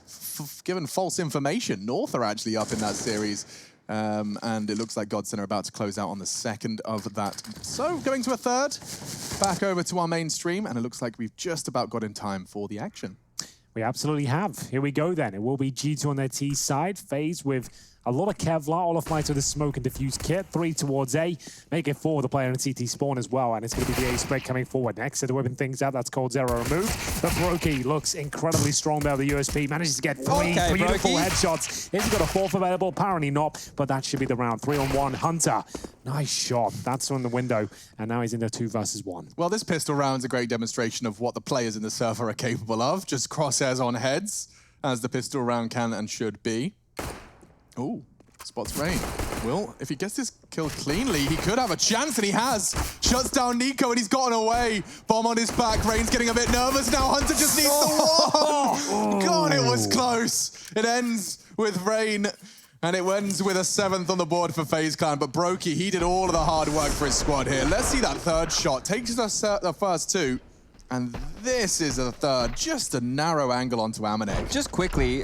given false information. North are actually up in that series. And it looks like Godsent are about to close out on the second of that. So, going to a third. Back over to our main stream. And it looks like we've just about got in time for the action. We absolutely have. Here we go then. It will be G2 on their T side. FaZe with a lot of Kevlar. Olaf Might with the smoke and diffuse kit. 3 towards A. Make it 4 the player in CT spawn as well. And it's going to be the A spread coming forward next. So they're whipping things out. That's coldzera removed. But Brokey looks incredibly strong there. The USP manages to get 3 beautiful headshots. Has he got a 4th available? Apparently not. But that should be the round. 3-on-1. Hunter. Nice shot. That's on the window. And now he's in the 2 versus 1. Well, this pistol round's a great demonstration of what the players in the server are capable of. Just crosshairs on heads, as the pistol round can and should be. Ooh, spots Rain. Will, if he gets this kill cleanly, he could have a chance, and he has. Shuts down Nico, and he's gotten away. Bomb on his back. Rain's getting a bit nervous now. Hunter just needs the one. God, it was close. It ends with Rain. And it ends with a 7th on the board for FaZe Clan. But Brokey, he did all of the hard work for his squad here. Let's see that third shot. Takes us the first 2. And this is a third. Just a narrow angle onto Amanek. Just quickly,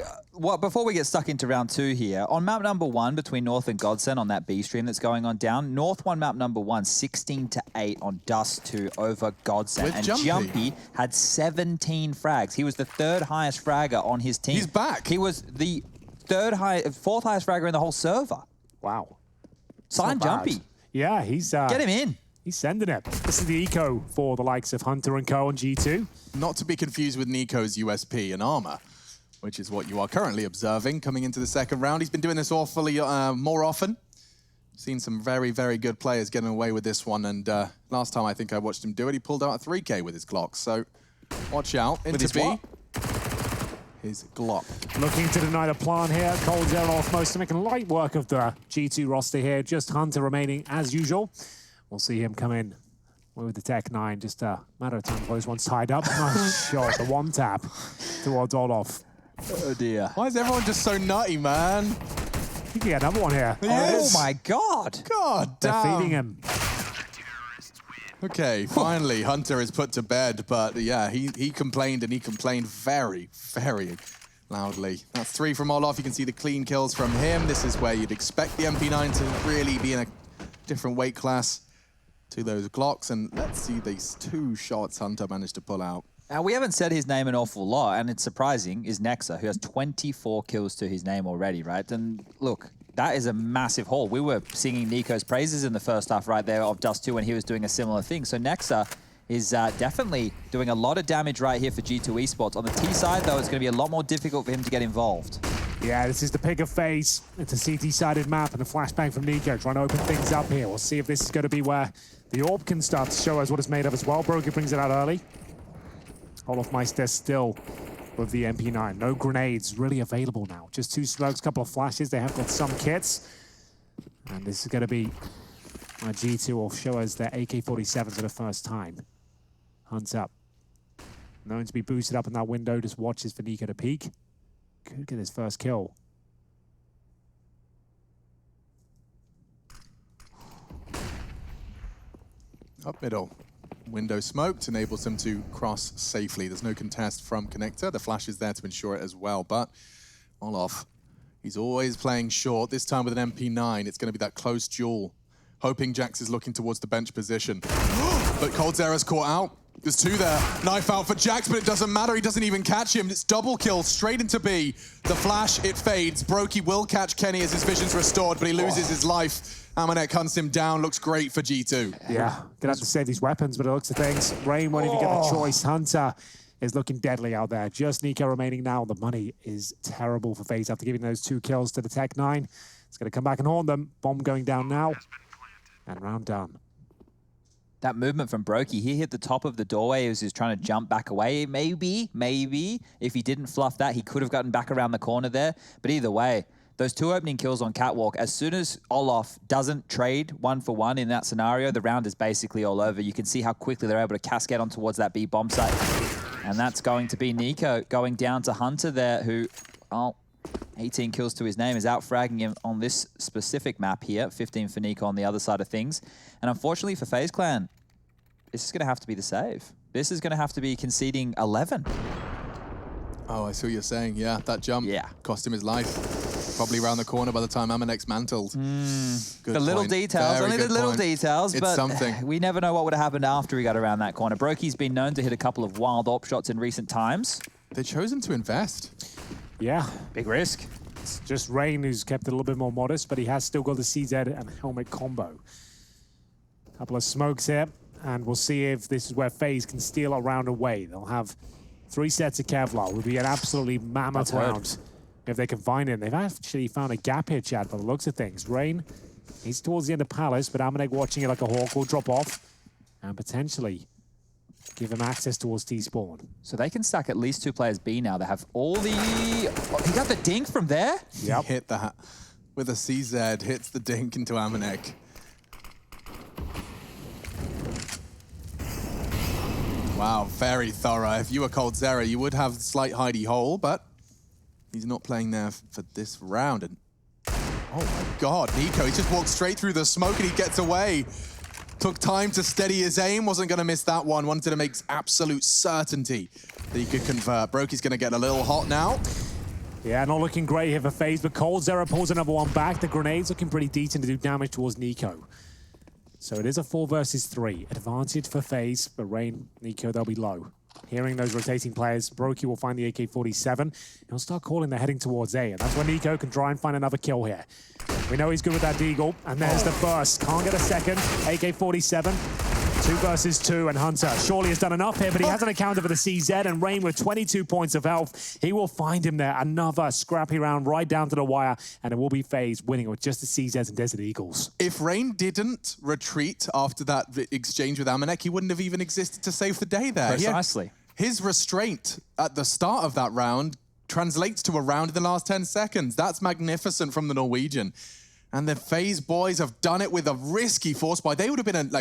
before we get stuck into round 2 here, on map number 1 between North and Godsent on that B stream that's going on down, North won map number 1 16-8 on Dust 2 over Godsent. With and Jumpy had 17 frags. He was the 3rd highest fragger on his team. He's back. He was the 4th highest fragger in the whole server. Wow. Sign Jumpy. Yeah, he's... Get him in. He's sending it. This is the eco for the likes of Hunter and Co on G2. Not to be confused with Nico's USP and armor, which is what you are currently observing coming into the second round. He's been doing this awfully more often. Seen some very, very good players getting away with this one. And last time I think I watched him do it, he pulled out a 3K with his Glock. So watch out. Into B. His Glock. Looking to deny the plan here. coldzera off most to making light work of the G2 roster here. Just Hunter remaining as usual. We'll see him come in with the Tech 9. Just a matter of time before this one's tied up. Nice shot. The 1-tap towards Olaf. Oh dear. Why is everyone just so nutty, man? You can get another one here. Yes. Oh my god. God They're damn. feeding him. Okay, finally, Hunter is put to bed, but yeah, he complained, and he complained very, very loudly. That's 3 from Olaf. You can see the clean kills from him. This is where you'd expect the MP9 to really be in a different weight class to those Glocks, and let's see these 2 shots Hunter managed to pull out. Now, we haven't said his name an awful lot, and it's surprising, is Nexa, who has 24 kills to his name already, right? And look, that is a massive haul. We were singing Nico's praises in the first half right there of Dust 2 when he was doing a similar thing. So Nexa is definitely doing a lot of damage right here for G2 Esports. On the T side, though, it's going to be a lot more difficult for him to get involved. Yeah, this is the pick of FaZe. It's a CT-sided map and a flashbang from Nico trying to open things up here. We'll see if this is going to be where the orb can start to show us what it's made of as well. Brokey brings it out early. Olaf Meister still with the MP9. No grenades really available now. Just 2 smokes, couple of flashes. They have got some kits. And this is going to be G2 will show us their AK-47s for the first time. Hunt's up. Known to be boosted up in that window. Just watches for Nico to peek. Could get his first kill. Up middle. Window smoked, enables him to cross safely. There's no contest from Connector. The flash is there to ensure it as well, but Olaf, he's always playing short. This time with an MP9, it's going to be that close duel. Hoping Jax is looking towards the bench position. But coldzera's caught out. There's 2 there. Knife out for Jax, but it doesn't matter. He doesn't even catch him. It's double kill straight into B. The flash, it fades. Brokey will catch Kenny as his vision's restored, but he loses his life. Amanek hunts him down. Looks great for G2. Yeah, gonna have to save these weapons, but it looks of things. Rain won't even get the choice. Hunter is looking deadly out there. Just Nico remaining now. The money is terrible for FaZe after giving those 2 kills to the Tech 9. It's going to come back and haunt them. Bomb going down now. And round done. That movement from Brokey, he hit the top of the doorway as he was trying to jump back away. Maybe, if he didn't fluff that, he could have gotten back around the corner there. But either way, those 2 opening kills on Catwalk, as soon as Olaf doesn't trade 1-for-1 in that scenario, the round is basically all over. You can see how quickly they're able to cascade on towards that B bomb site. And that's going to be Nico going down to Hunter there, who, oh, 18 kills to his name, is out-fragging him on this specific map here. 15 for Nico on the other side of things. And unfortunately for FaZe Clan, this is going to have to be the save. This is going to have to be conceding 11. Oh, I see what you're saying. Yeah, that jump cost him his life. Probably around the corner by the time Amanek's mantled. The little details, only the little details, but something. We never know what would have happened after he got around that corner. Broky's been known to hit a couple of wild op shots in recent times. They chose him to invest. Yeah. Big risk. It's just Rain who's kept it a little bit more modest, but he has still got the CZ and helmet combo. Couple of smokes here, and we'll see if this is where FaZe can steal a round away. They'll have 3 sets of Kevlar. It would be an absolutely mammoth round if they can find it. They've actually found a gap here, Chad, by the looks of things. Rain, he's towards the end of Palace, but Amanek watching it like a hawk will drop off and potentially give him access towards T-spawn. So they can stack at least 2 players B now. They have all the... Oh, he got the dink from there? Yep. He hit that with a CZ, hits the dink into Amanek. Wow, very thorough. If you were Cold Zera, you would have slight hidey hole, but he's not playing there for this round. And oh my God, Nico, he just walked straight through the smoke and he gets away. Took time to steady his aim, wasn't going to miss that one. Wanted to make absolute certainty that he could convert. Broky's going to get a little hot now. Yeah, not looking great here for FaZe, but Cold Zera pulls another one back. The grenade's looking pretty decent to do damage towards Nico. So it is a 4 versus 3. Advantage for FaZe, but Rain, Nico, they'll be low. Hearing those rotating players, Broky will find the AK-47. He'll start calling they're heading towards A, and that's when Nico can try and find another kill here. We know he's good with that deagle, and there's the burst. Can't get a second. AK-47. 2 versus 2, and Hunter surely has done enough here, but he hasn't accounted for the CZ, and Rain with 22 points of health. He will find him there. Another scrappy round right down to the wire, and it will be FaZe winning with just the CZs and Desert Eagles. If Rain didn't retreat after that exchange with Amanek, he wouldn't have even existed to save the day there. Precisely. His restraint at the start of that round translates to a round in the last 10 seconds. That's magnificent from the Norwegian. And the FaZe boys have done it with a risky force buy. They would have been,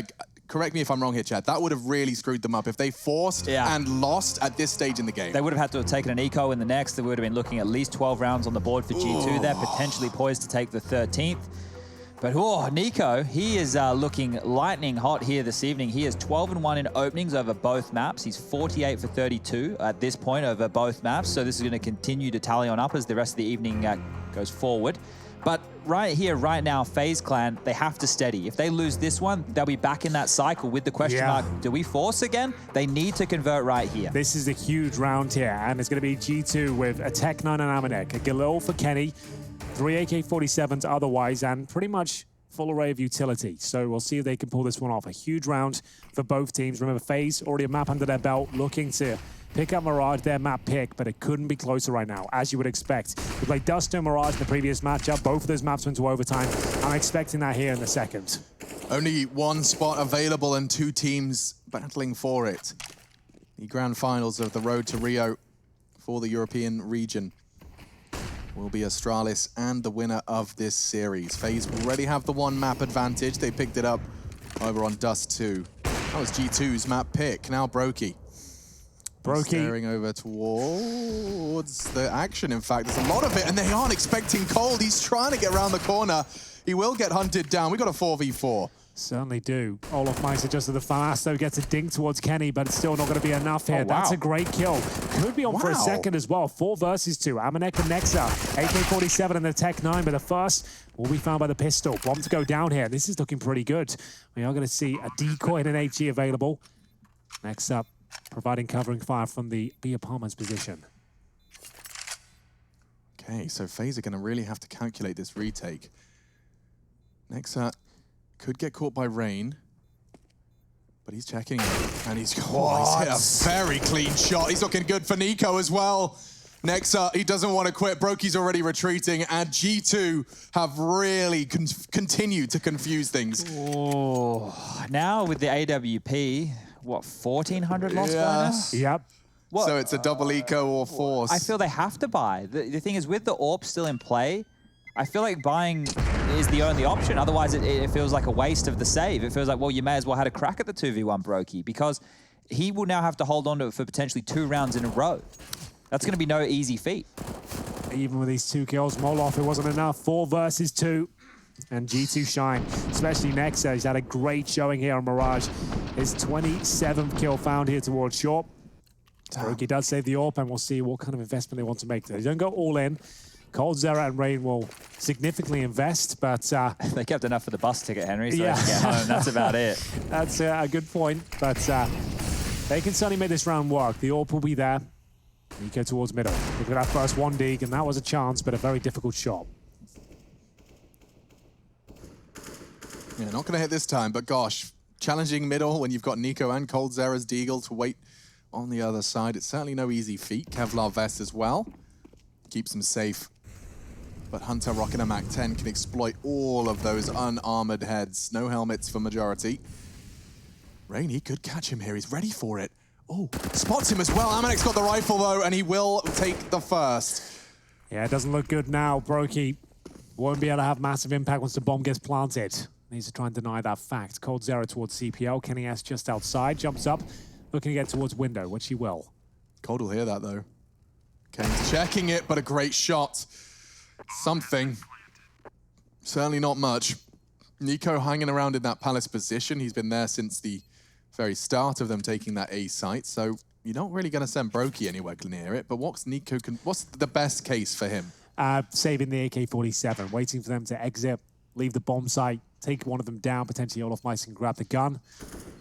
correct me if I'm wrong here, Chad, that would have really screwed them up. If they forced and lost at this stage in the game. They would have had to have taken an eco in the next. They would have been looking at least 12 rounds on the board for G2 there, potentially poised to take the 13th. But Nico, he is looking lightning hot here this evening. He is 12-1 in openings over both maps. He's 48 for 32 at this point over both maps. So this is going to continue to tally on up as the rest of the evening goes forward. But right here, right now, FaZe Clan, they have to steady. If they lose this one, they'll be back in that cycle with the question mark, do we force again? They need to convert right here. This is a huge round here, and it's going to be G2 with a Tech 9 and Amanek, a Galil for Kenny, 3 AK-47s otherwise, and pretty much full array of utility. So we'll see if they can pull this one off. A huge round for both teams. Remember, FaZe already a map under their belt, looking to pick up Mirage, their map pick, but it couldn't be closer right now, as you would expect. We played Dust and Mirage in the previous matchup. Both of those maps went to overtime. I'm expecting that here in the second. Only 1 spot available and 2 teams battling for it. The grand finals of the Road to Rio for the European region will be Astralis and the winner of this series. FaZe already have the 1 map advantage. They picked it up over on Dust 2. That was G2's map pick. Now Broky. Staring over towards the action, in fact. There's a lot of it, and they aren't expecting Cold. He's trying to get around the corner. He will get hunted down. We got a 4v4. Certainly do. Olaf Meister just to the fast, though, gets a dink towards Kenny, but it's still not going to be enough here. That's a great kill. Could be on for a second as well. 4 versus 2. Amanek and Nexa. AK-47 and the Tech 9, but the first will be found by the pistol. Bomb to go down here. This is looking pretty good. We are going to see a decoy and an HE available. Next up, providing covering fire from the B apartments position. Okay, so FaZe are going to really have to calculate this retake. Nexa could get caught by Rain, but he's checking it, and he's hit a very clean shot. He's looking good for Nico as well. Nexa, he doesn't want to quit. Broky's already retreating, and G2 have really continued to confuse things. Now with the AWP, what, 1,400 loss bonus? Yep. What? So it's a double eco or force. I feel they have to buy. The thing is, with the AWP still in play, I feel like buying is the only option. Otherwise, it feels like a waste of the save. It feels like, well, you may as well have a crack at the 2v1 Broky, because he will now have to hold on to it for potentially 2 rounds in a row. That's going to be no easy feat. Even with these 2 kills, Moloff, it wasn't enough. 4 versus 2. And G2 shine, especially Nexa. He's had a great showing here on Mirage. His 27th kill found here towards short. Brokey does save the AWP, and we'll see what kind of investment they want to make there. They don't go all in. coldzera and Rain will significantly invest, but... they kept enough for the bus ticket, Henry, so yeah. they can get home. That's about it. That's a good point, but they can certainly make this round work. The AWP will be there. Nico towards middle. Look at that first 1D, and that was a chance, but a very difficult shot. Yeah, not going to hit this time, but gosh, challenging middle when you've got Nico and coldzera's Deagle to wait on the other side. It's certainly no easy feat. Kevlar vest as well. Keeps him safe. But Hunter rocking a MAC-10 can exploit all of those unarmored heads. No helmets for majority. Rain, he could catch him here. He's ready for it. Oh, spots him as well. Amanek's got the rifle though, and he will take the first. Yeah, it doesn't look good now. Brokey won't be able to have massive impact once the bomb gets planted. Needs to try and deny that fact. coldzera towards CPL. Kenny S just outside. Jumps up, looking to get towards window, which he will. Cold will hear that though. Kane's checking it, but a great shot. Something. Certainly not much. Nico hanging around in that palace position. He's been there since the very start of them taking that A site, so you're not really going to send Brokey anywhere near it, but what's the best case for him? Saving the AK-47, waiting for them to exit, leave the bomb site, take one of them down, potentially olofmeister can grab the gun.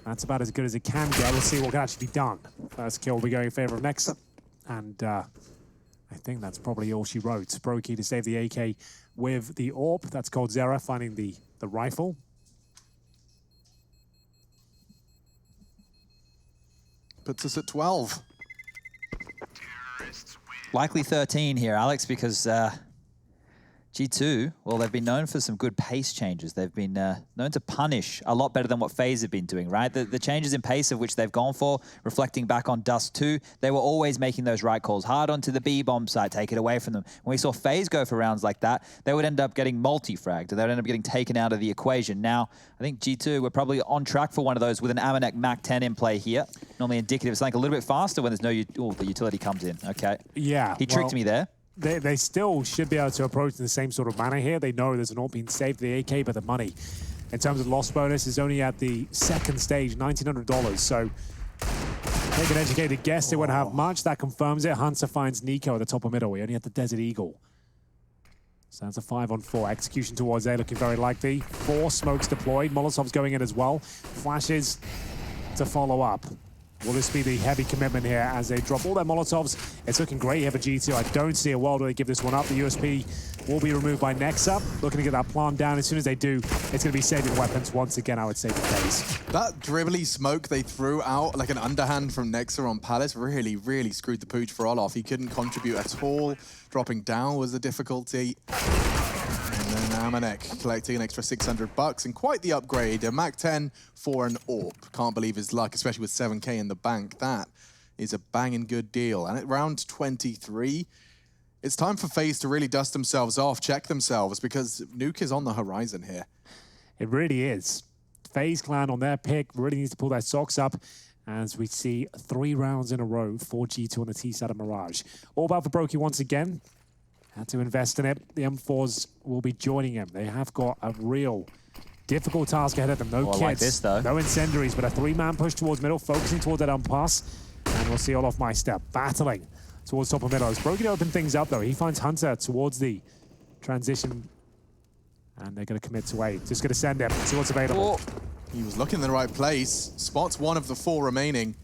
That's about as good as it can get. We'll see what can actually be done. First kill will be going in favor of Nexa, and I think that's probably all she wrote. Brokey to save the AK with the AWP. That's coldzera finding the rifle. Puts us at 12. Likely 13 here, Alex, because G2, well, they've been known for some good pace changes. They've been known to punish a lot better than what FaZe have been doing, right? The changes in pace of which they've gone for, reflecting back on Dust 2, they were always making those right calls. Hard onto the B bomb site, take it away from them. When we saw FaZe go for rounds like that, they would end up getting multi-fragged, or they would end up getting taken out of the equation. Now, I think G2 were probably on track for one of those with an Amanek MAC-10 in play here. Normally indicative of something a little bit faster when there's no... Oh, the utility comes in. Okay. Yeah. He tricked me there. They still should be able to approach in the same sort of manner here. They know there's an AWP being saved for the AK, but the money, in terms of loss bonus, is only at the second stage, $1,900. So take an educated guess, they won't have much. That confirms it. Hunter finds Nico at the top of middle. We only have the Desert Eagle. So that's a 5-on-4. Execution towards A looking very likely. 4 smokes deployed. Molotov's going in as well. Flashes to follow up. Will this be the heavy commitment here as they drop all their Molotovs? It's looking great here for G2. I don't see a world where they give this one up. The USP will be removed by Nexa. Looking to get that plant down. As soon as they do, it's going to be saving weapons once again, I would say, for FaZe. That dribbly smoke they threw out, like an underhand from Nexa on Palace, really, really screwed the pooch for Olof. He couldn't contribute at all. Dropping down was the difficulty. And then Amanek collecting an extra $600 and quite the upgrade. A MAC-10 for an AWP. Can't believe his luck, especially with 7K in the bank. That is a banging good deal. And at round 23, it's time for FaZe to really dust themselves off, check themselves, because Nuke is on the horizon here. It really is. FaZe Clan on their pick really needs to pull their socks up as we see 3 rounds in a row for G2 on the T side of Mirage. All about for Brokey once again. Had to invest in it. The M4s will be joining him. They have got a real difficult task ahead of them. No kits, like this, though. No incendiaries, but a 3-man push towards middle, focusing towards that pass. And we'll see olofmeister battling towards top of middle. As Brokey open things up, though. He finds Hunter towards the transition. And they're going to commit to A. Just going to send him. See what's available. He was looking in the right place. Spots one of the 4 remaining.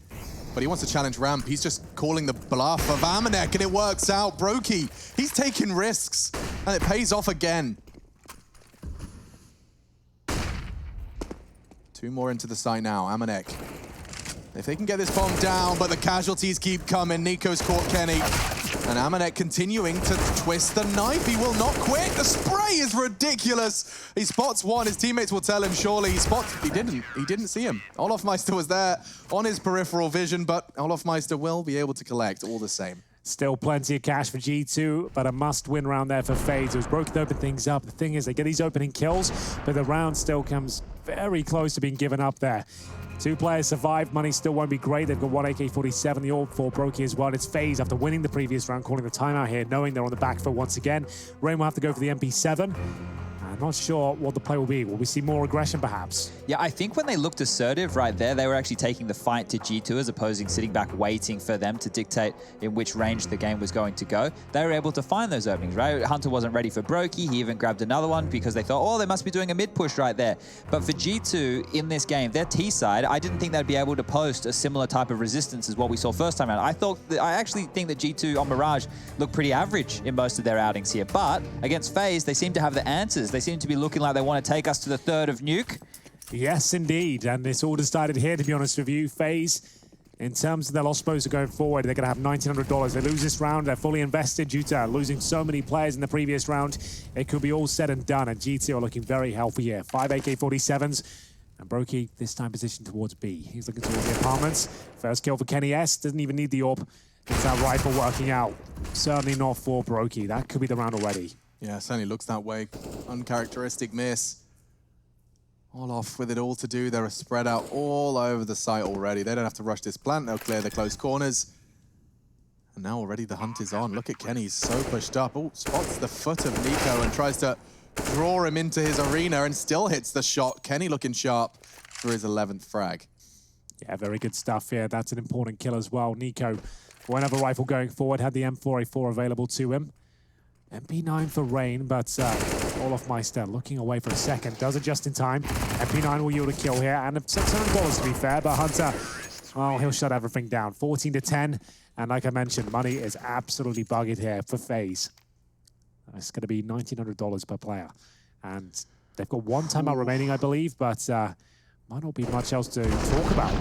But he wants to challenge ramp. He's just calling the bluff of Amanek, and it works out. Brokey, he's taking risks, and it pays off again. 2 more into the site now. Amanek. If they can get this bomb down, but the casualties keep coming. Nico's caught Kenny. And Amanek continuing to twist the knife. He will not quit. The spray is ridiculous. He spots one. His teammates will tell him surely. He didn't see him. olofmeister was there on his peripheral vision, but olofmeister will be able to collect all the same. Still plenty of cash for G2, but a must-win round there for FaZe. It was Brokey to open things up. The thing is, they get these opening kills, but the round still comes very close to being given up there. 2 players survive. Money still won't be great. They've got 1 AK-47, the AWP for Brokey as well. It's FaZe after winning the previous round, calling the timeout here, knowing they're on the back foot once again. Rain will have to go for the MP7. I'm not sure what the play will be. Will we see more aggression, perhaps? Yeah, I think when they looked assertive right there, they were actually taking the fight to G2 as opposed to sitting back waiting for them to dictate in which range the game was going to go. They were able to find those openings, right? Hunter wasn't ready for Brokey. He even grabbed another one because they thought, oh, they must be doing a mid push right there. But for G2 in this game, their T side, I didn't think they'd be able to post a similar type of resistance as what we saw first time around. I actually think that G2 on Mirage looked pretty average in most of their outings here. But against FaZe, they seem to have the answers. They seem to be looking like they want to take us to the 3rd of Nuke. Yes, indeed. And it's all decided here, to be honest with you. FaZe, in terms of their loss exposure going forward, they're going to have $1,900. They lose this round, they're fully invested due to losing so many players in the previous round. It could be all said and done, and G2 are looking very healthy here. 5 AK-47s, and Brokey this time positioned towards B. He's looking towards the apartments. First kill for Kenny S. Doesn't even need the AWP. It's that rifle working out. Certainly not for Brokey. That could be the round already. Yeah, certainly looks that way. Uncharacteristic miss. All off with it all to do. They're spread out all over the site already. They don't have to rush this plant. They'll clear the close corners. And now already the hunt is on. Look at Kenny, he's so pushed up. Oh, spots the foot of Nico and tries to draw him into his arena and still hits the shot. Kenny looking sharp for his 11th frag. Yeah, very good stuff here. That's an important kill as well. Nico, won't have a rifle going forward, had the M4A4 available to him. MP9 for Rain, but Olaf Meister looking away for a second. Does it just in time. MP9 will yield a kill here, and $600 to be fair, but Hunter, well, he'll shut everything down. 14 to 10, and like I mentioned, money is absolutely buggered here for FaZe. It's going to be $1,900 per player, and they've got 1 timeout remaining, I believe, but might not be much else to talk about.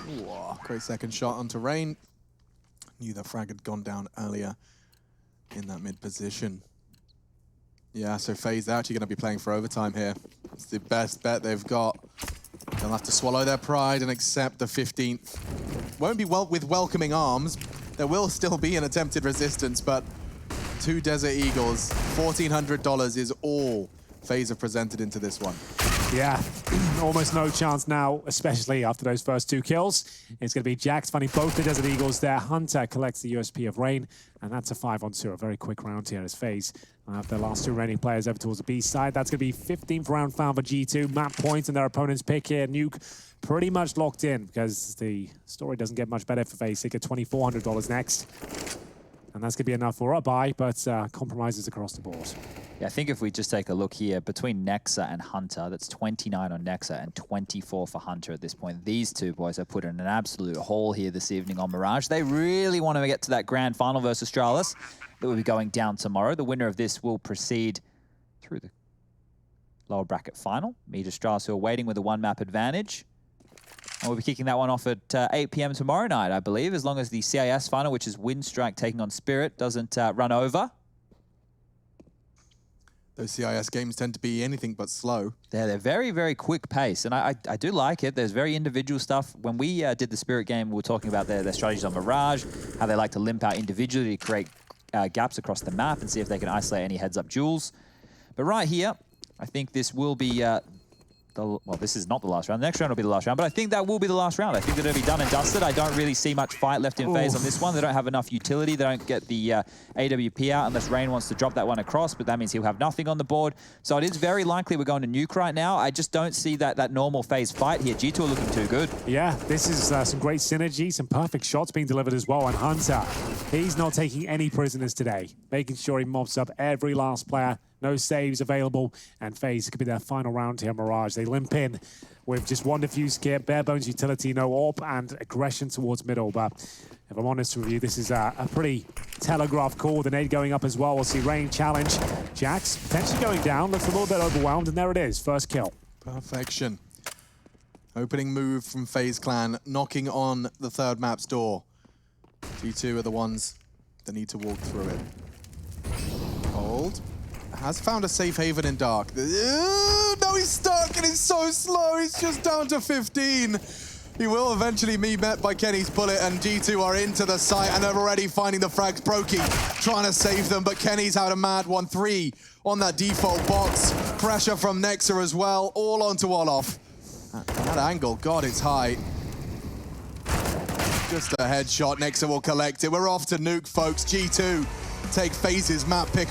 Ooh, great second shot onto Rain. Knew that frag had gone down earlier in that mid position. Yeah, so FaZe, they're actually going to be playing for overtime here. It's the best bet they've got. They'll have to swallow their pride and accept the 15th. Won't be with welcoming arms. There will still be an attempted resistance, but 2 Desert Eagles, $1,400 is all FaZe have presented into this one. Yeah, almost no chance now, especially after those first 2 kills. It's going to be Jax finding both the Desert Eagles there. Hunter collects the USP of Rain, and that's a 5-on-2. A very quick round here as FaZe have their last 2 remaining players over towards the B side. That's going to be 15th round found for G2. Map points and their opponent's pick here. Nuke pretty much locked in because the story doesn't get much better for FaZe. They get $2,400 next. And that's going to be enough for a buy, but compromises across the board. Yeah, I think if we just take a look here, between Nexa and Hunter, that's 29 on Nexa and 24 for Hunter at this point. These 2 boys have put in an absolute haul here this evening on Mirage. They really want to get to that grand final versus Astralis that will be going down tomorrow. The winner of this will proceed through the lower bracket final. Meet Astralis, who are waiting with a 1-map advantage. And we'll be kicking that one off at 8 p.m. tomorrow night, I believe, as long as the CIS final, which is Windstrike taking on Spirit, doesn't run over. Those CIS games tend to be anything but slow. They're very, very quick pace, and I do like it. There's very individual stuff. When we did the Spirit game, we were talking about their strategies on Mirage, how they like to limp out individually to create gaps across the map and see if they can isolate any heads-up duels. But right here, I think this will be... well, this is not the last round. The next round will be the last round, but I think that will be the last round. I think that it'll be done and dusted. I don't really see much fight left in FaZe on this one. They don't have enough utility. They don't get the AWP out unless Rain wants to drop that one across, but that means he'll have nothing on the board. So it is very likely we're going to nuke right now. I just don't see that normal FaZe fight here. G2 are looking too good. Yeah, this is some great synergy, some perfect shots being delivered as well. And Hunter, he's not taking any prisoners today, making sure he mobs up every last player. No saves available, and FaZe could be their final round here, Mirage. They limp in with just 1 diffuse kit, bare bones utility, no AWP, and aggression towards middle. But if I'm honest with you, this is a pretty telegraphed call. The nade going up as well. We'll see Rain challenge. Jax potentially going down, looks a little bit overwhelmed, and there it is, first kill. Perfection. Opening move from FaZe Clan, knocking on the 3rd map's door. G2 are the ones that need to walk through it. Hold. Has found a safe haven in dark. No, he's stuck and he's so slow. He's just down to 15. He will eventually be met by Kenny's bullet, and G2 are into the site and they're already finding the frags. Brokey trying to save them, but Kenny's had a mad 1-3 on that default box. Pressure from Nexa as well, all onto Olaf. That angle, God, it's high. Just a headshot. Nexa will collect it. We're off to nuke, folks. G2 take FaZe's map pick.